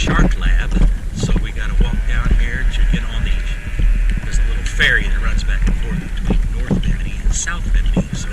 shark lab, so we got to walk down here to get on there's a little ferry that runs back and forth between North Bimini and South Bimini. So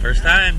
first time.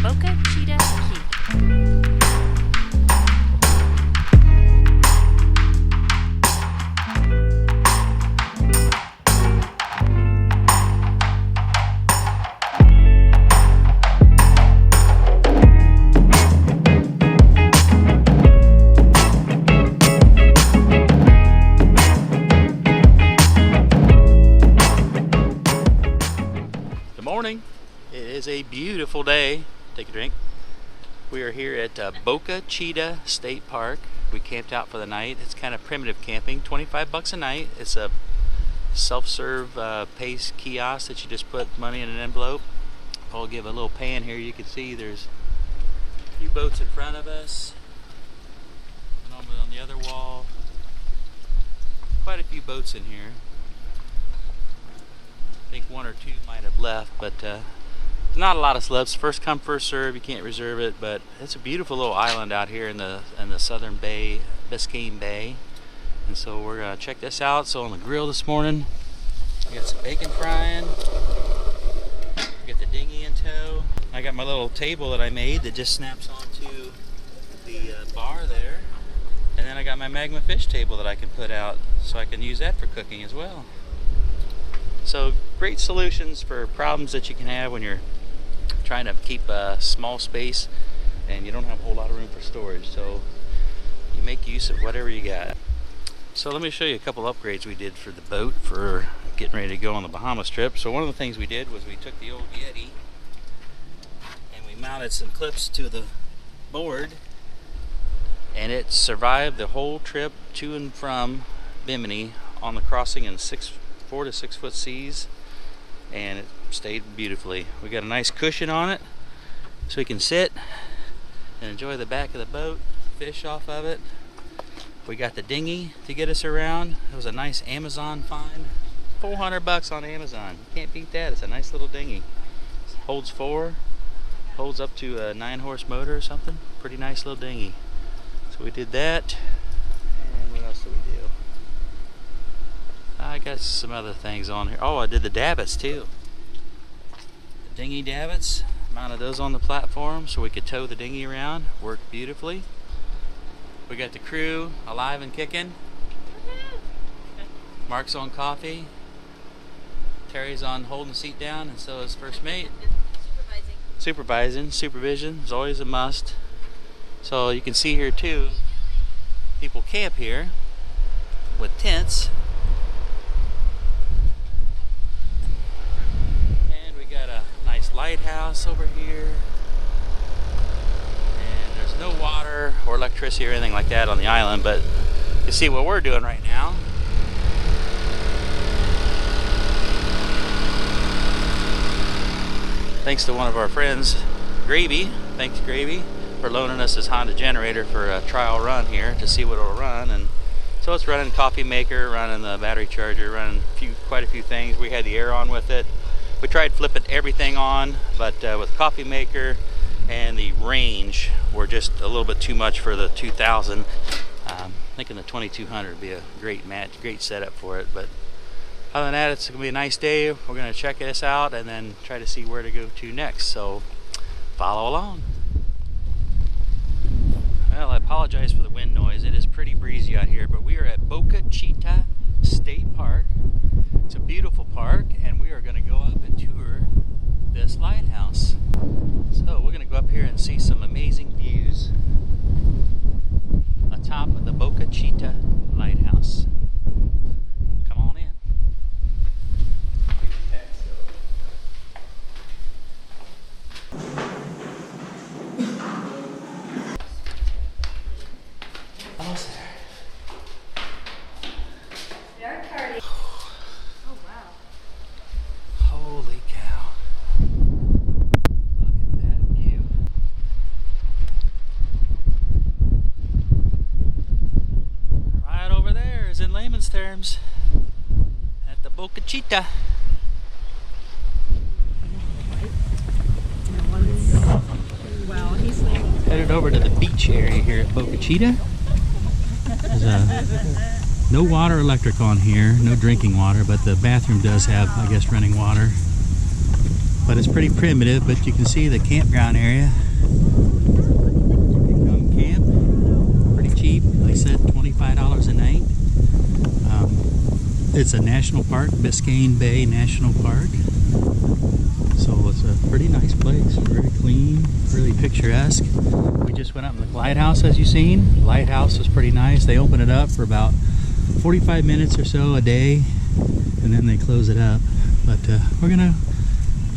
Boca Chica Key. Good morning. It is a beautiful day. Take a drink. We are here at Boca Chica State Park. We camped out for the night. It's kind of primitive camping. $25 a night. It's a self-serve pace kiosk that you just put money in an envelope. I'll give a little pan here. You can see there's a few boats in front of us. And on the other wall, quite a few boats in here. I think one or two might have left, but not a lot of slopes. First come, first serve. You can't reserve it, but it's a beautiful little island out here in the southern bay, Biscayne Bay. And so we're gonna check this out. So on the grill this morning, we got some bacon frying. We got the dinghy in tow. I got my little table that I made that just snaps onto the bar there. And then I got my magma fish table that I can put out, so I can use that for cooking as well. So great solutions for problems that you can have when you're trying to keep a small space and you don't have a whole lot of room for storage. So you make use of whatever you got. So let me show you a couple upgrades we did for the boat for getting ready to go on the Bahamas trip. So one of the things we did was we took the old Yeti and we mounted some clips to the board and it survived the whole trip to and from Bimini on the crossing in 4 to 6 foot seas, and it stayed beautifully. We got a nice cushion on it so we can sit and enjoy the back of the boat, fish off of it. We got the dinghy to get us around. It was a nice Amazon find. $400 on Amazon. You can't beat that. It's a nice little dinghy. It holds 4, holds up to a 9-horse motor or something. Pretty nice little dinghy. So we did that. And what else did we do? I got some other things on here. Oh, I did the davits too. The dinghy davits. Mounted those on the platform so we could tow the dinghy around. Worked beautifully. We got the crew alive and kicking. Mark's on coffee. Terry's on holding the seat down, and so is first mate. Supervision is always a must. So you can see here too, people camp here with tents. And we got a nice lighthouse over here. No water or electricity or anything like that on the island, but you see what we're doing right now. Thanks to one of our friends, Gravy. Thanks, Gravy, for loaning us his Honda generator for a trial run here to see what it'll run. And so it's running coffee maker, running the battery charger, running quite a few things. We had the air on with it. We tried flipping everything on, but with coffee maker and the range were just a little bit too much for the 2000. Thinking the 2200 would be a great match, great setup for it. But other than that, it's gonna be a nice day. We're gonna check this out and then try to see where to go to next. So follow along. Well, I apologize for the wind noise. It is pretty breezy out here, but we are at Boca Chica State Park. It's a beautiful park, and we are gonna go up and tour this lighthouse. So we're gonna go up here and see some amazing views atop of the Boca Chica Lighthouse. Come on in. Almost there. Oh, wow. Holy cow. Look at that view. Right over there is, in layman's terms, at the Boca Chica. Headed over to the beach area here at Boca Chica. There's no water or electric on here, no drinking water, but the bathroom does have, I guess, running water. But it's pretty primitive, but you can see the campground area. You come camp, pretty cheap, like I said, $25 a night. It's a national park, Biscayne Bay National Park. So it's a pretty nice place, very clean, really picturesque. We just went up in the lighthouse, as you've seen. The lighthouse is pretty nice. They open it up for about 45 minutes or so a day, and then they close it up. But we're gonna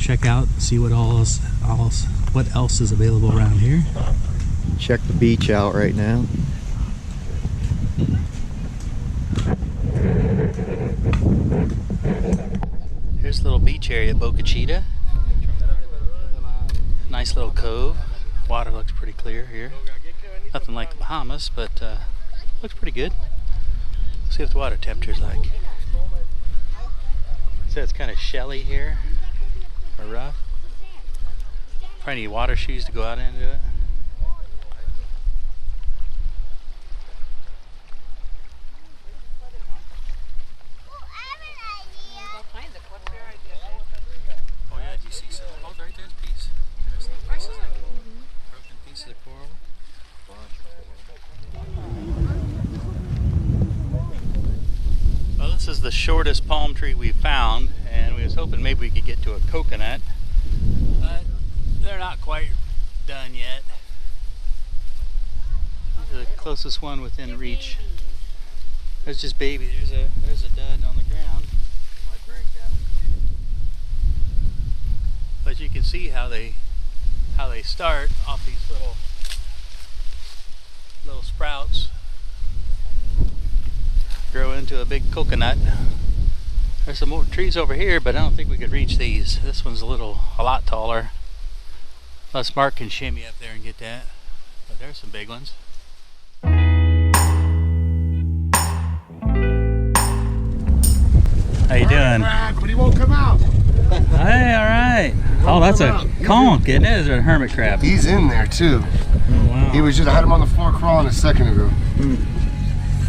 check out, see what what else is available around here. Check the beach out right now. Here's a little beach area at Boca Chica. Nice little cove. Water looks pretty clear here. Nothing like the Bahamas, but looks pretty good. Let's see what the water temperature's like. So it's kind of shelly here, or rough. Probably need water shoes to go out into it. Oh yeah, do you see some? Oh, right there's a piece. There's little pieces of broken pieces of coral. Well, this is the shortest palm tree we found, and we was hoping maybe we could get to a coconut, but they're not quite done yet. This is the closest one within reach. There's just baby. There's a dud on the ground. But you can see how they start off these little sprouts grow into a big coconut. There's some more trees over here, but I don't think we could reach these. This one's a lot taller. Plus Mark can shimmy up there and get that. But there's some big ones. How you doing? But he won't come out. Hey, all right. Oh, that's a conch, isn't it? Is it a hermit crab? He's in there too. Oh, wow. He was just, I had him on the floor crawling a second ago.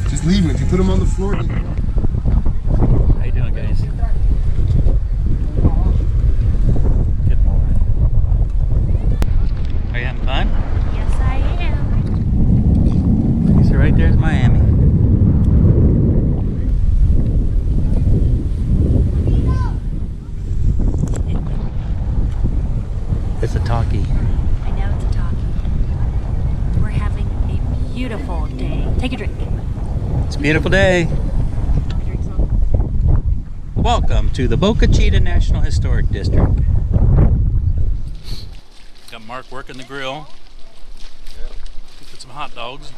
Just leave him. If you put him on the floor, How you doing, guys? Good morning. Are you having fun? Yes, I am. So right there's Miami. It's a talkie. I know it's a talkie. We're having a beautiful day. Take a drink. It's a beautiful day. Welcome to the Boca Chica National Historic District. Got Mark working the grill. Get some hot dogs.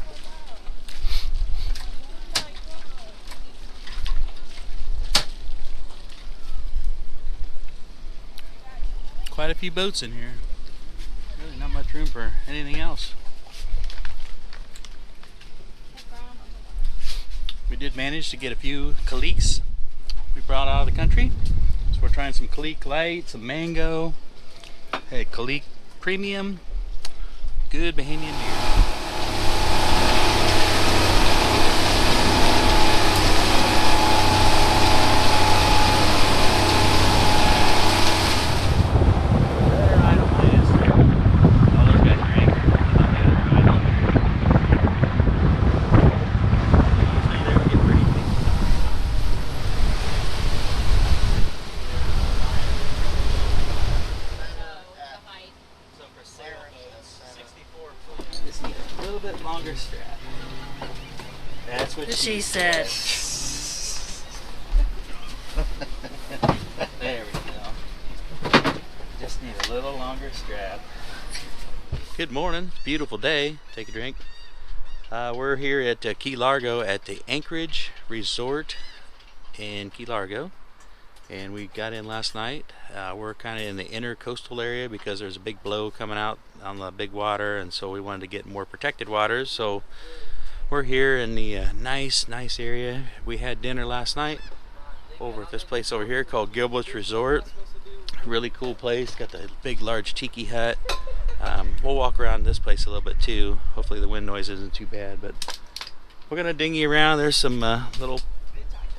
Quite a few boats in here. Really not much room for anything else. We did manage to get a few caliques we brought out of the country. So we're trying some calique light, some mango, hey, calique premium, good Bahamian beer. Just need a little bit longer strap. That's what She said. There we go. Just need a little longer strap. Good morning. Beautiful day. Take a drink. We're here at Key Largo at the Anchorage Resort in Key Largo. And we got in last night. We're kind of in the inner coastal area because there's a big blow coming out on the big water, and so we wanted to get more protected waters. So we're here in the nice area. We had dinner last night over at this place over here called Gilbert's Resort. Really cool place. Got the big large tiki hut. We'll walk around this place a little bit too. Hopefully the wind noise isn't too bad, but we're gonna dinghy around. There's some little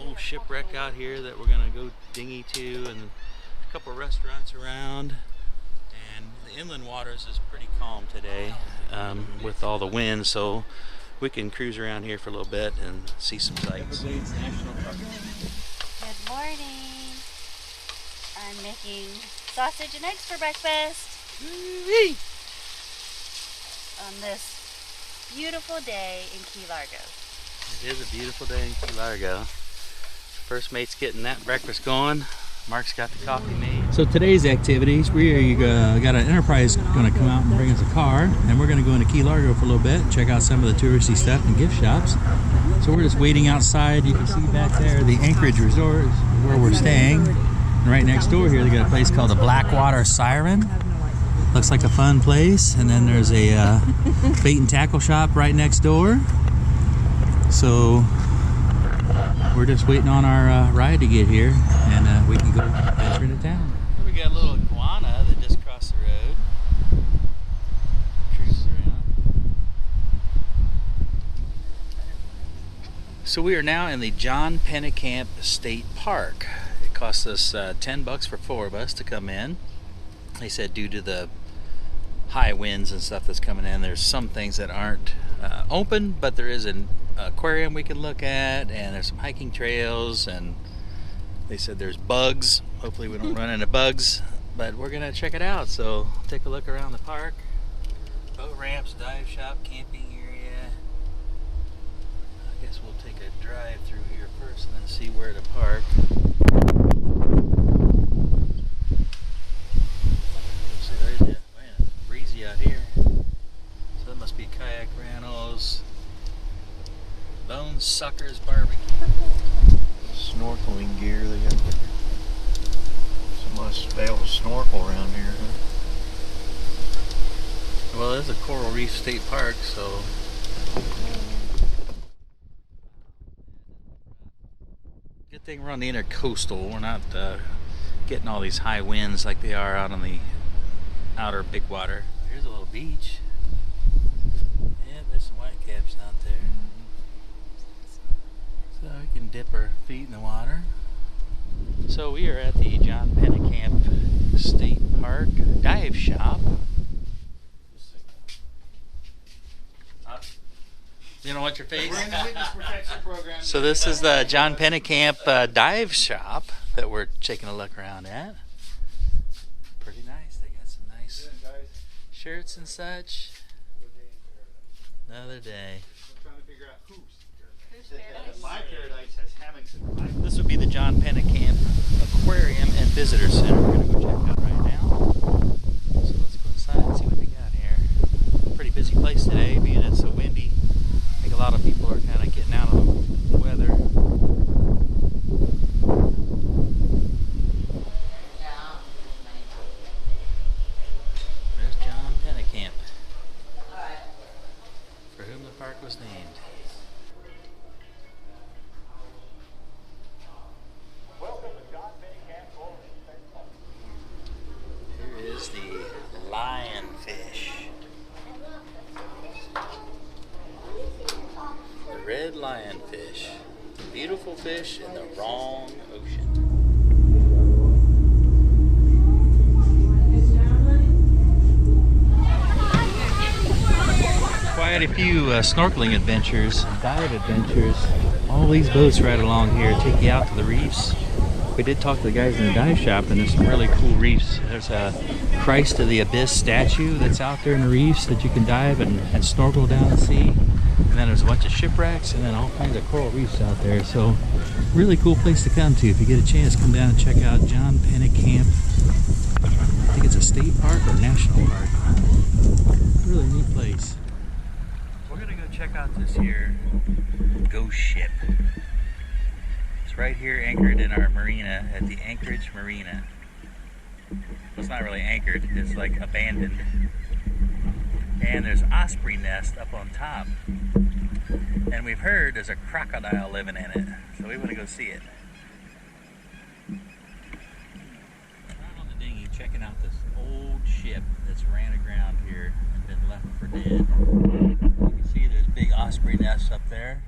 old shipwreck out here that we're gonna go dinghy to, and a couple restaurants around. And the inland waters is pretty calm today with all the wind, so we can cruise around here for a little bit and see some sights. Good morning. I'm making sausage and eggs for breakfast. Woo-wee! On this beautiful day in Key Largo. It is a beautiful day in Key Largo. First mate's getting that breakfast going. Mark's got the coffee made. So today's activities, we got an enterprise going to come out and bring us a car, and we're going to go into Key Largo for a little bit, check out some of the touristy stuff and gift shops. So we're just waiting outside. You can see back there the Anchorage Resort is where we're staying. And right next door here they got a place called the Blackwater Siren. Looks like a fun place. And then there's a bait and tackle shop right next door. So we're just waiting on our ride to get here, and we can go venture into town. Here we got a little iguana that just crossed the road. Cruises around. So we are now in the John Pennekamp State Park. It cost us $10 for 4 of us to come in. They said due to the high winds and stuff that's coming in, there's some things that aren't open, but there is an aquarium we can look at, and there's some hiking trails, and they said there's bugs. Hopefully we don't run into bugs, but we're gonna check it out. So take a look around the park. Boat ramps, dive shop, camping area. I guess we'll take a drive through here first and then see where to park. See, there's breezy out here. So that must be kayak rentals. Bone Suckers Barbecue. Snorkeling gear they got there. Must be able to snorkel around here, huh? Well, it's a Coral Reef State Park, so. Good thing we're on the intercoastal. We're not getting all these high winds like they are out on the outer big water. Here's a little beach. Yeah, there's some whitecaps out there. So we can dip our feet in the water. So we are at the John Pennekamp State Park dive shop. You don't want your face? We're in the witness protection program. So this is the John Pennekamp dive shop that we're taking a look around at. Pretty nice. They got some nice shirts and such. Another day. We're trying to figure out whose paradise. My paradise has hammocks in it. This would be the John Pennekamp Aquarium and Visitor Center. We're going to go check out right now. So let's go inside and see what they got here. Pretty busy place today, being it's so windy. I think a lot of people are kind of getting out of the weather. There's John Pennekamp, for whom the park was named. Here is the lionfish. The red lionfish. Beautiful fish in the wrong ocean. Quite a few snorkeling adventures, dive adventures. All these boats right along here take you out to the reefs. We did talk to the guys in the dive shop, and there's some really cool reefs. There's a Christ of the Abyss statue that's out there in the reefs that you can dive and snorkel down and see. And then there's a bunch of shipwrecks and then all kinds of coral reefs out there. So really cool place to come to. If you get a chance, come down and check out John Pennekamp. I think it's a state park or national park. Really neat place. We're gonna go check out this here ghost ship. It's right here anchored in our marina at the Anchorage Marina. Well, it's not really anchored, it's like abandoned. And there's osprey nest up on top. And we've heard there's a crocodile living in it. So we want to go see it. Out on the dinghy checking out this old ship that's ran aground here and been left for dead. You can see there's big osprey nests up there.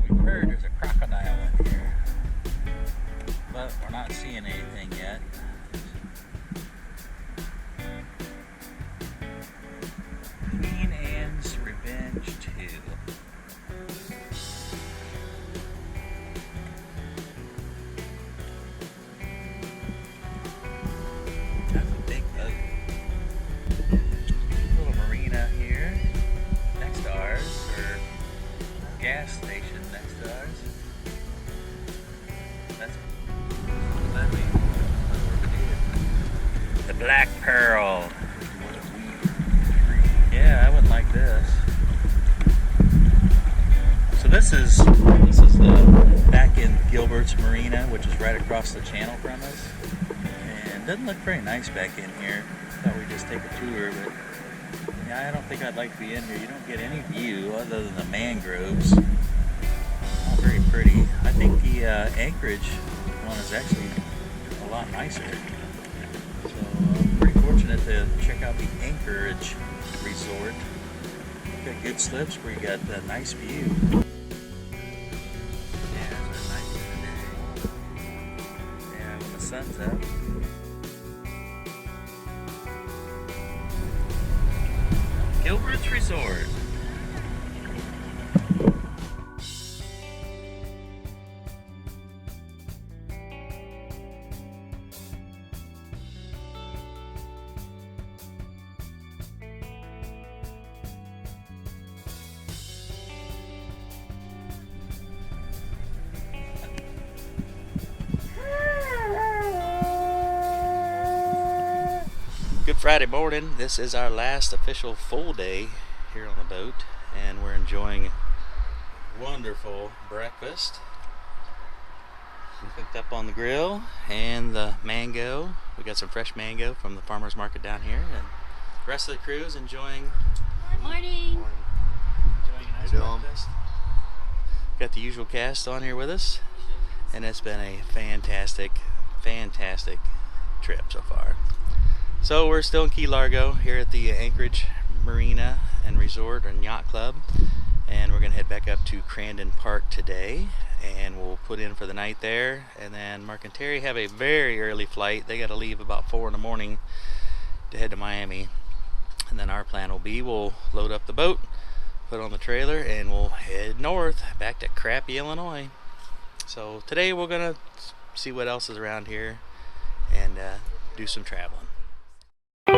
We've heard there's a crocodile in here, but we're not seeing anything yet. Queen Anne's Revenge 2. That's a big boat. Little marina here next to ours, or gas station next to ours. That's what that means. The Black Pearl. Yeah, I wouldn't like this. So this is the back in Gilbert's Marina, which is right across the channel from us. And it doesn't look very nice back in here. Thought we'd just take a tour, but yeah, I don't think I'd like to be in here. You don't get any view other than the mangroves. Not very pretty. I think the Anchorage one is actually a lot nicer. So I'm pretty fortunate to check out the Anchorage Resort. Got good slips where you got a nice view. Yeah, it's a nice day. Yeah, when the sun's up. Gilbert's Resort. Friday morning. This is our last official full day here on the boat, and we're enjoying wonderful breakfast. We cooked up on the grill and the mango. We got some fresh mango from the farmer's market down here, and the rest of the crew is enjoying Morning. a nice Hey, Dom. breakfast. Got the usual cast on here with us, and it's been a fantastic trip so far. So we're still in Key Largo here at the Anchorage Marina and Resort and Yacht Club, and we're gonna head back up to Crandon Park today, and we'll put in for the night there. And then Mark and Terry have a very early flight. They got to leave about 4 in the morning to head to Miami, and then our plan will be we'll load up the boat, put it on the trailer, and we'll head north back to crappy Illinois. So today we're gonna see what else is around here and do some traveling. We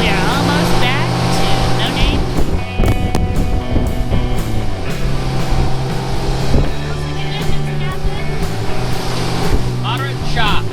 are almost back to No Name. Moderate shot.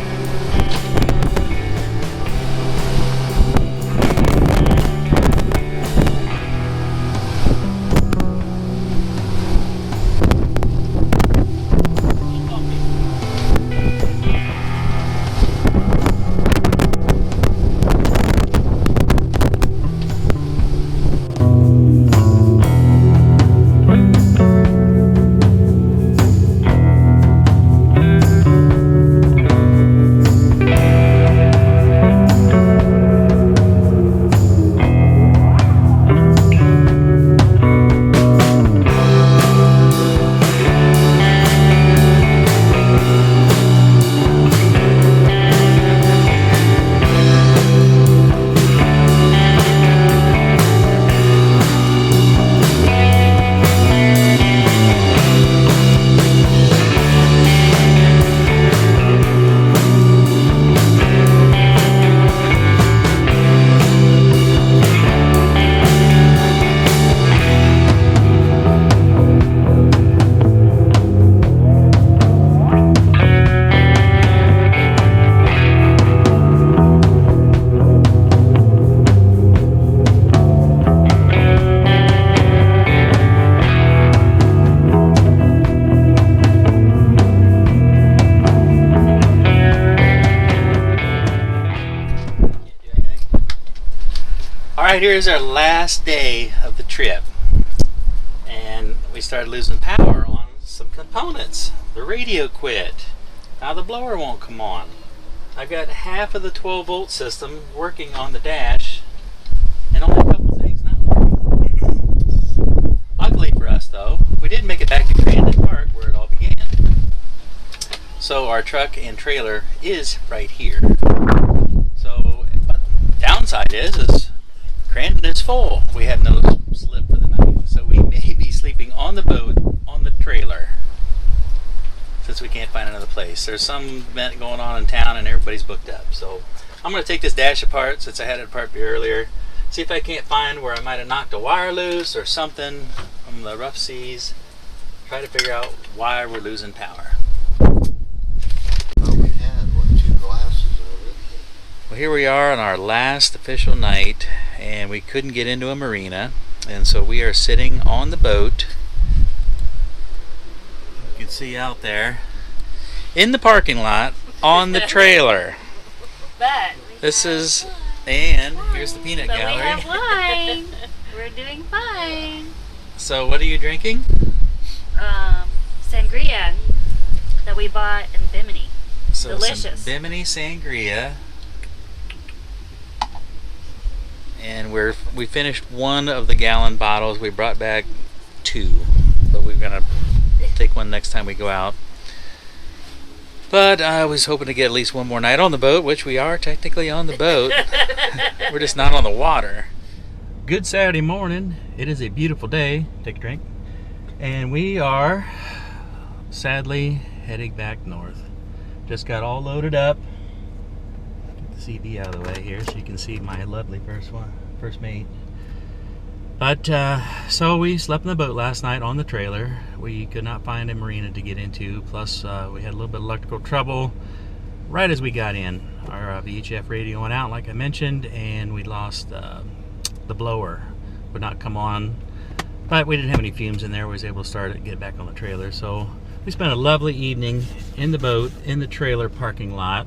Alright, here's our last day of the trip, and we started losing power on some components. The radio quit. Now the blower won't come on. I've got half of the 12-volt system working on the dash, and only a couple things not working. Luckily for us though, we did make it back to Crandon Park where it all began. So our truck and trailer is right here. So, but the downside is and it's full. We have no slip for the night, so we may be sleeping on the boat on the trailer since we can't find another place. There's some event going on in town and everybody's booked up. So I'm going to take this dash apart since I had it apart earlier. See if I can't find where I might have knocked a wire loose or something from the rough seas. Try to figure out why we're losing power. Well, we had, 2 glasses of it. Well, here we are on our last official night, and we couldn't get into a marina, and so we are sitting on the boat. You can see out there in the parking lot on the trailer. But This is, and here's the peanut but we gallery. have wine. We're doing fine. So what are you drinking? Sangria that we bought in Bimini. So Delicious. some Bimini sangria. And we finished 1 of the gallon bottles. We brought back 2, but we're gonna take one next time we go out. But I was hoping to get at least 1 more night on the boat, which we are technically on the boat. We're just not on the water. Good Saturday morning. It is a beautiful day. Take a drink. And we are sadly heading back north. Just got all loaded up. Get the CB out of the way here so you can see my lovely first mate. But so we slept in the boat last night on the trailer. We could not find a marina to get into. Plus we had a little bit of electrical trouble right as we got in. Our VHF radio went out like I mentioned, and we lost the blower. Would not come on. But we didn't have any fumes in there. We was able to start it, get it back on the trailer. So we spent a lovely evening in the boat, in the trailer parking lot,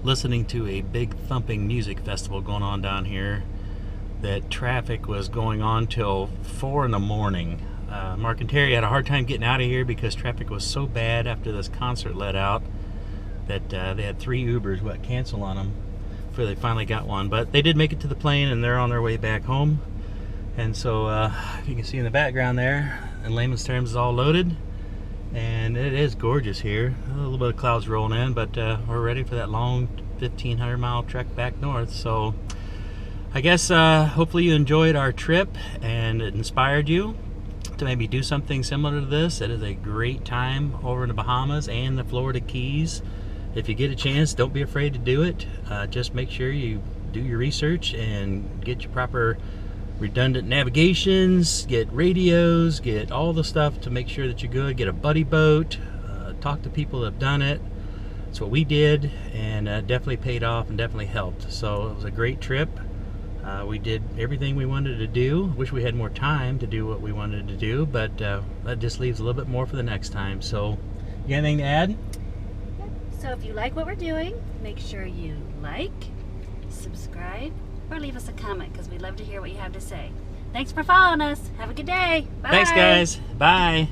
listening to a big thumping music festival going on down here. That traffic was going on till 4 in the morning. Mark and Terry had a hard time getting out of here because traffic was so bad after this concert let out that they had 3 Ubers cancel on them before they finally got one. But they did make it to the plane and they're on their way back home. And so you can see in the background there, in layman's terms, it's all loaded. And it is gorgeous here. A little bit of clouds rolling in, but we're ready for that long 1,500 mile trek back north. So I guess hopefully you enjoyed our trip and it inspired you to maybe do something similar to this. It is a great time over in the Bahamas and the Florida Keys. If you get a chance, don't be afraid to do it. Just make sure you do your research and get your proper redundant navigations, get radios, get all the stuff to make sure that you're good. Get a buddy boat, talk to people that have done it. That's what we did, and definitely paid off and definitely helped. So it was a great trip. We did everything we wanted to do. Wish we had more time to do what we wanted to do, but that just leaves a little bit more for the next time. So, you got anything to add? So if you like what we're doing, make sure you like, subscribe, or leave us a comment because we'd love to hear what you have to say. Thanks for following us. Have a good day. Bye. Thanks, guys. Bye.